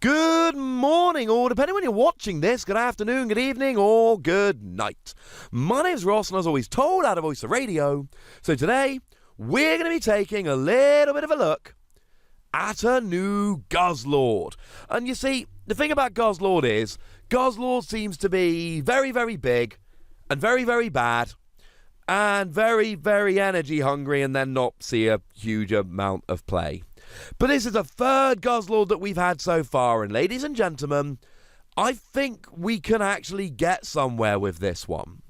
Good morning, or depending when you're watching this, good afternoon, good evening, or good night. My name's Ross, and as always told, out of Voice of Radio. So today, we're going to be taking a little bit of a look at a new Guzzlord. And you see, the thing about Guzzlord is, Guzzlord seems to be very, very big, and very, very bad, and very, very energy hungry, and then not see a huge amount of play. But this is the third Guzzlord that we've had so far, and ladies and gentlemen, I think we can actually get somewhere with this one.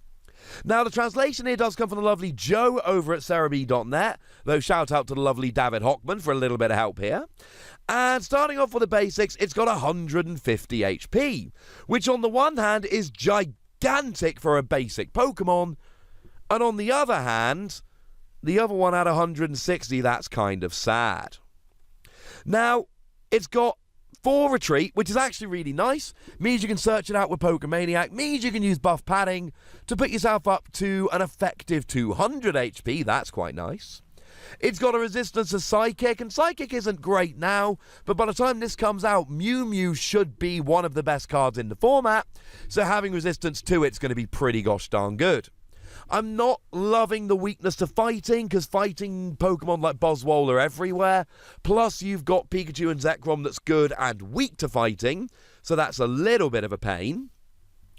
Now, the translation here does come from the lovely Joe over at cerebi.net, though shout out to the lovely David Hockman for a little bit of help here. And starting off with the basics, it's got 150 HP, which on the one hand is gigantic for a basic Pokemon, and on the other hand, the other one had 160, that's kind of sad. Now, it's got 4 retreat, which is actually really nice. Means you can search it out with Pokemaniac. Means you can use buff padding to put yourself up to an effective 200 HP. That's quite nice. It's got a resistance to Psychic, and Psychic isn't great now, but by the time this comes out, Mew Mew should be one of the best cards in the format, so having resistance to it's going to be pretty gosh darn good. I'm not loving the weakness to fighting, because fighting Pokemon like Buzzwole are everywhere. Plus, you've got Pikachu and Zekrom that's good and weak to fighting, so that's a little bit of a pain.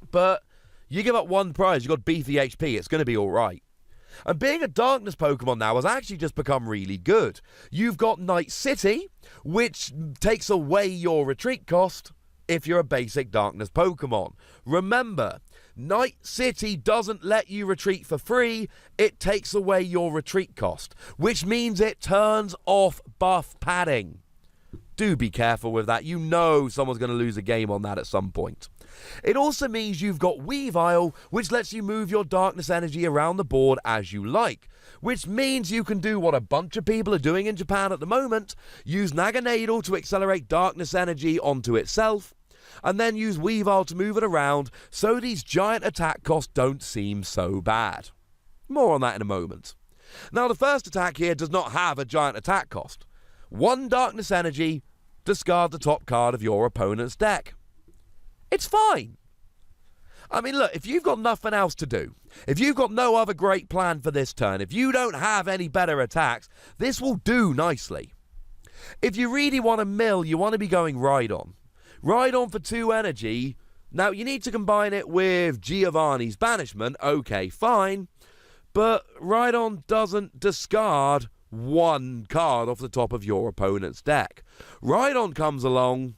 But you give up one prize, you've got beefy HP, it's going to be alright. And being a Darkness Pokemon now has actually just become really good. You've got Night City, which takes away your retreat cost if you're a basic Darkness Pokemon. Remember, Night City doesn't let you retreat for free, it takes away your retreat cost, which means it turns off buff padding. Do be careful with that, you know someone's going to lose a game on that at some point. It also means you've got Weavile, which lets you move your darkness energy around the board as you like, which means you can do what a bunch of people are doing in Japan at the moment, use Naganadel to accelerate darkness energy onto itself, and then use Weavile to move it around so these giant attack costs don't seem so bad. More on that in a moment. Now, the first attack here does not have a giant attack cost. 1 darkness energy, discard the top card of your opponent's deck. It's fine. I mean, look, if you've got nothing else to do, if you've got no other great plan for this turn, if you don't have any better attacks, this will do nicely. If you really want to mill, you want to be going Rhydon. Rhydon for 2 energy. Now, you need to combine it with Giovanni's Banishment. Okay, fine. But Rhydon doesn't discard 1 card off the top of your opponent's deck. Rhydon comes along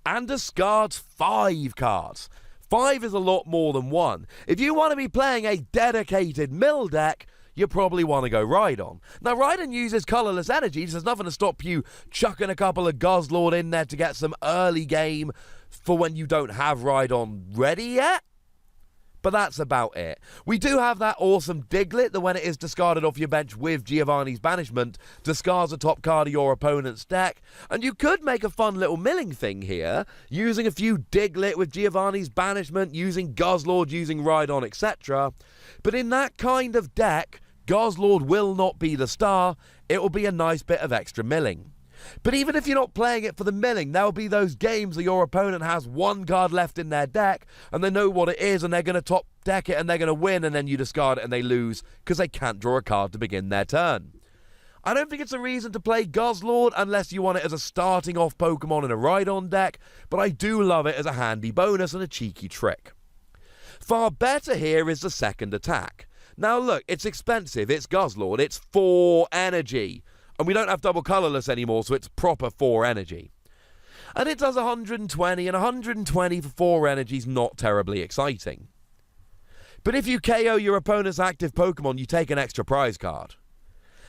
and discards 5 cards. 5 is a lot more than 1. If you want to be playing a dedicated mill deck, you probably want to go Rhydon. Now, Rhydon uses colourless energy, so there's nothing to stop you chucking a couple of Guzzlord in there to get some early game for when you don't have Rhydon ready yet. But that's about it. We do have that awesome Diglett that when it is discarded off your bench with Giovanni's Banishment, discards a top card of your opponent's deck. And you could make a fun little milling thing here, using a few Diglett with Giovanni's Banishment, using Guzzlord, using Rhydon, etc. But in that kind of deck, Guzzlord will not be the star, it will be a nice bit of extra milling. But even if you're not playing it for the milling, there will be those games that your opponent has 1 card left in their deck, and they know what it is, and they're going to top deck it, and they're going to win, and then you discard it and they lose, because they can't draw a card to begin their turn. I don't think it's a reason to play Guzzlord unless you want it as a starting off Pokemon in a Rhydon deck, but I do love it as a handy bonus and a cheeky trick. Far better here is the second attack. Now look, it's expensive, it's Guzzlord, it's 4 energy. And we don't have double colourless anymore, so it's proper 4 energy. And it does 120, and 120 for 4 energy is not terribly exciting. But if you KO your opponent's active Pokemon, you take an extra prize card.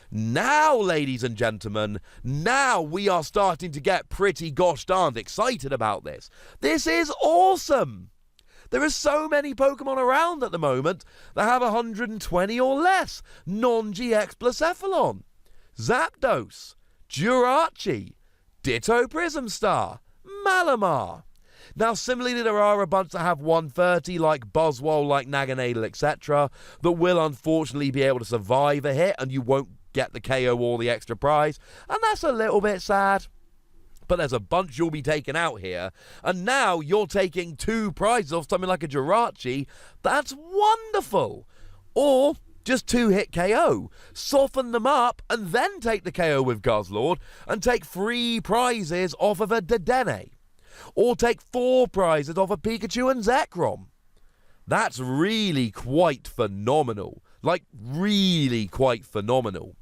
Now, ladies and gentlemen, now we are starting to get pretty gosh darned excited about this. This is awesome! There are so many Pokemon around at the moment that have 120 or less non-GX Blacephalon. Zapdos, Jirachi, Ditto Prism Star, Malamar. Now, similarly, there are a bunch that have 130, like Buzzwole, like Naganadel, etc., that will unfortunately be able to survive a hit, and you won't get the KO or the extra prize, and that's a little bit sad. But there's a bunch you'll be taking out here. And now you're taking 2 prizes off something like a Jirachi. That's wonderful. Or just 2-hit KO. Soften them up and then take the KO with Guzzlord and take 3 prizes off of a Dedenne. Or take 4 prizes off of Pikachu and Zekrom. That's really quite phenomenal. Like, really quite phenomenal.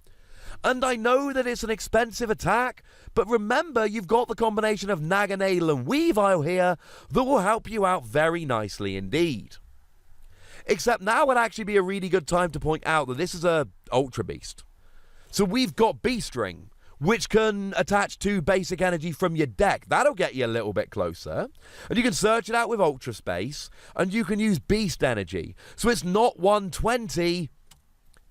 And I know that it's an expensive attack, but remember you've got the combination of Naganadel and Weavile here that will help you out very nicely indeed. Except now would actually be a really good time to point out that this is a Ultra Beast. So we've got Beast Ring, which can attach 2 basic energy from your deck. That'll get you a little bit closer. And you can search it out with Ultra Space, and you can use Beast Energy. So it's not 120,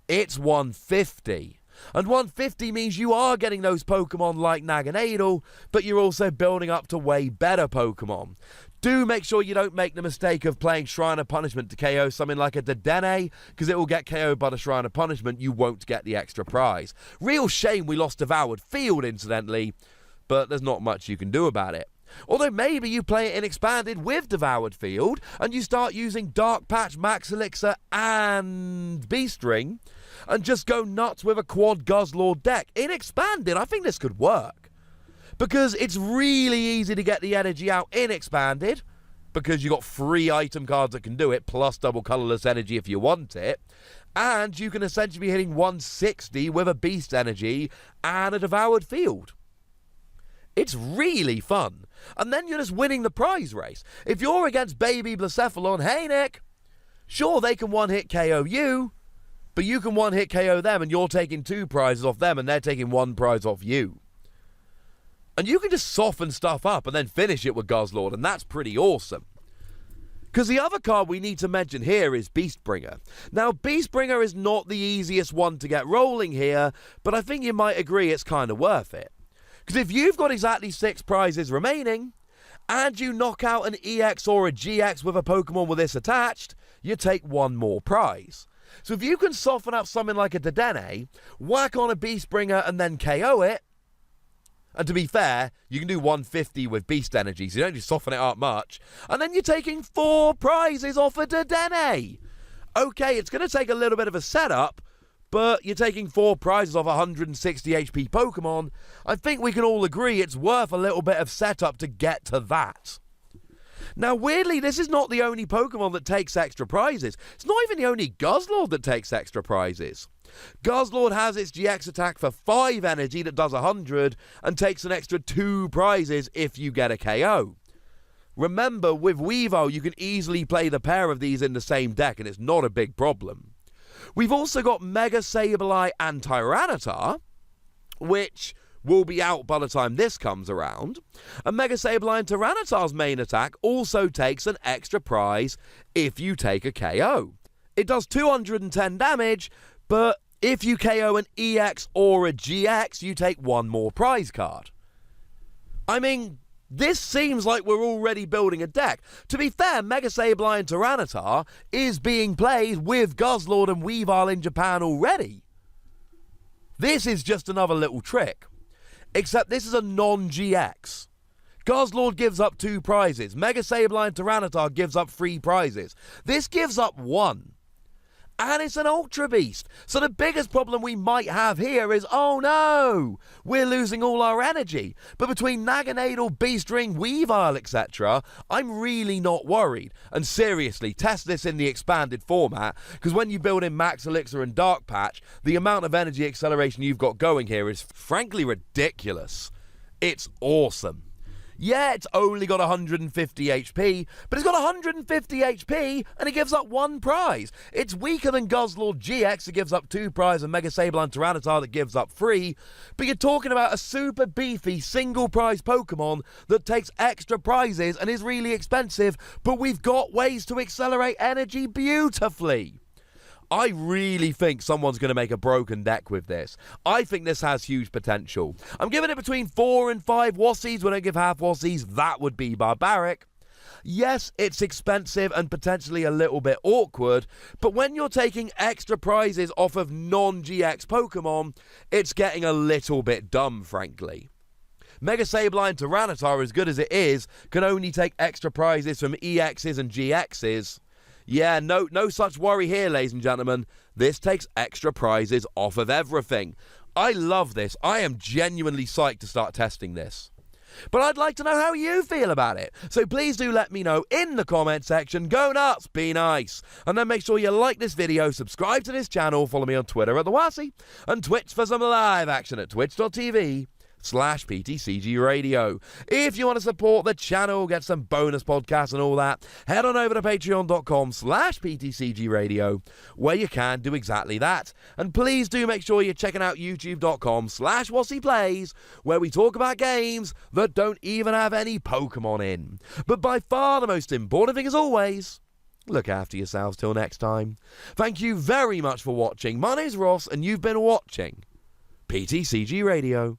it's 150. And 150 means you are getting those Pokemon like Naganadel, but you're also building up to way better Pokemon. Do make sure you don't make the mistake of playing Shrine of Punishment to KO something like a Dedenne, because it will get KO'd by the Shrine of Punishment. You won't get the extra prize. Real shame we lost Devoured Field, incidentally, but there's not much you can do about it. Although maybe you play it in Expanded with Devoured Field, and you start using Dark Patch, Max Elixir, and Beast Ring, and just go nuts with a quad Guzzlord deck. In Expanded, I think this could work. Because it's really easy to get the energy out in Expanded, because you got 3 item cards that can do it, plus double colorless energy if you want it. And you can essentially be hitting 160 with a Beast Energy and a Devoured Field. It's really fun. And then you're just winning the prize race. If you're against Baby Blacephalon, hey Nick, sure they can one-hit KO you, but you can one-hit KO them and you're taking 2 prizes off them and they're taking 1 prize off you. And you can just soften stuff up and then finish it with Guzzlord, and that's pretty awesome. Because the other card we need to mention here is Beastbringer. Now, Beastbringer is not the easiest one to get rolling here, but I think you might agree it's kind of worth it. Because if you've got exactly 6 prizes remaining, and you knock out an EX or a GX with a Pokemon with this attached, you take 1 more prize. So if you can soften up something like a Dedenne, whack on a Beastbringer and then KO it, and to be fair, you can do 150 with Beast Energy, so you don't just soften it up much, and then you're taking 4 prizes off a Dedenne. Okay, it's going to take a little bit of a setup, but you're taking 4 prizes off 160 HP Pokemon. I think we can all agree it's worth a little bit of setup to get to that. Now, weirdly, this is not the only Pokemon that takes extra prizes. It's not even the only Guzzlord that takes extra prizes. Guzzlord has its GX attack for 5 energy that does 100 and takes an extra 2 prizes if you get a KO. Remember, with Weavile, you can easily play the pair of these in the same deck and it's not a big problem. We've also got Mega Sableye and Tyranitar, which will be out by the time this comes around. And Mega Sableye and Tyranitar's main attack also takes an extra prize if you take a KO. It does 210 damage, but if you KO an EX or a GX, you take 1 more prize card. I mean, this seems like we're already building a deck. To be fair, Mega Sableye and Tyranitar is being played with Guzzlord and Weavile in Japan already. This is just another little trick. Except this is a non-GX. Guzzlord gives up 2 prizes. Mega Sableye and Tyranitar gives up 3 prizes. This gives up 1. And it's an Ultra Beast. So the biggest problem we might have here is, oh no, we're losing all our energy. But between Naganadel, Beast Ring, Weavile, etc., I'm really not worried. And seriously, test this in the expanded format, because when you build in Max Elixir and Dark Patch, the amount of energy acceleration you've got going here is frankly ridiculous. It's awesome. Yeah, it's only got 150 HP, but it's got 150 HP and it gives up 1 prize. It's weaker than Guzzlord GX that gives up 2 prizes and Mega Sableye and Tyranitar that gives up 3, but you're talking about a super beefy single prize Pokemon that takes extra prizes and is really expensive, but we've got ways to accelerate energy beautifully. I really think someone's going to make a broken deck with this. I think this has huge potential. I'm giving it between 4 and 5 Wassies. When I give half Wassies, that would be barbaric. Yes, it's expensive and potentially a little bit awkward, but when you're taking extra prizes off of non-GX Pokemon, it's getting a little bit dumb, frankly. Mega Sableye Tyranitar, as good as it is, can only take extra prizes from EXs and GXs. Yeah, no such worry here, ladies and gentlemen. This takes extra prizes off of everything. I love this. I am genuinely psyched to start testing this. But I'd like to know how you feel about it. So please do let me know in the comment section. Go nuts, be nice. And then make sure you like this video, subscribe to this channel, follow me on Twitter at TheWassy, and Twitch for some live action at twitch.tv/PTCGRadio. If you want to support the channel, get some bonus podcasts and all that, head on over to patreon.com/PTCGRadio, where you can do exactly that. And please do make sure you're checking out youtube.com/WassyPlays, where we talk about games that don't even have any Pokemon in. But by far the most important thing, as always, look after yourselves till next time. Thank you very much for watching. My name's Ross, and you've been watching PTCG Radio.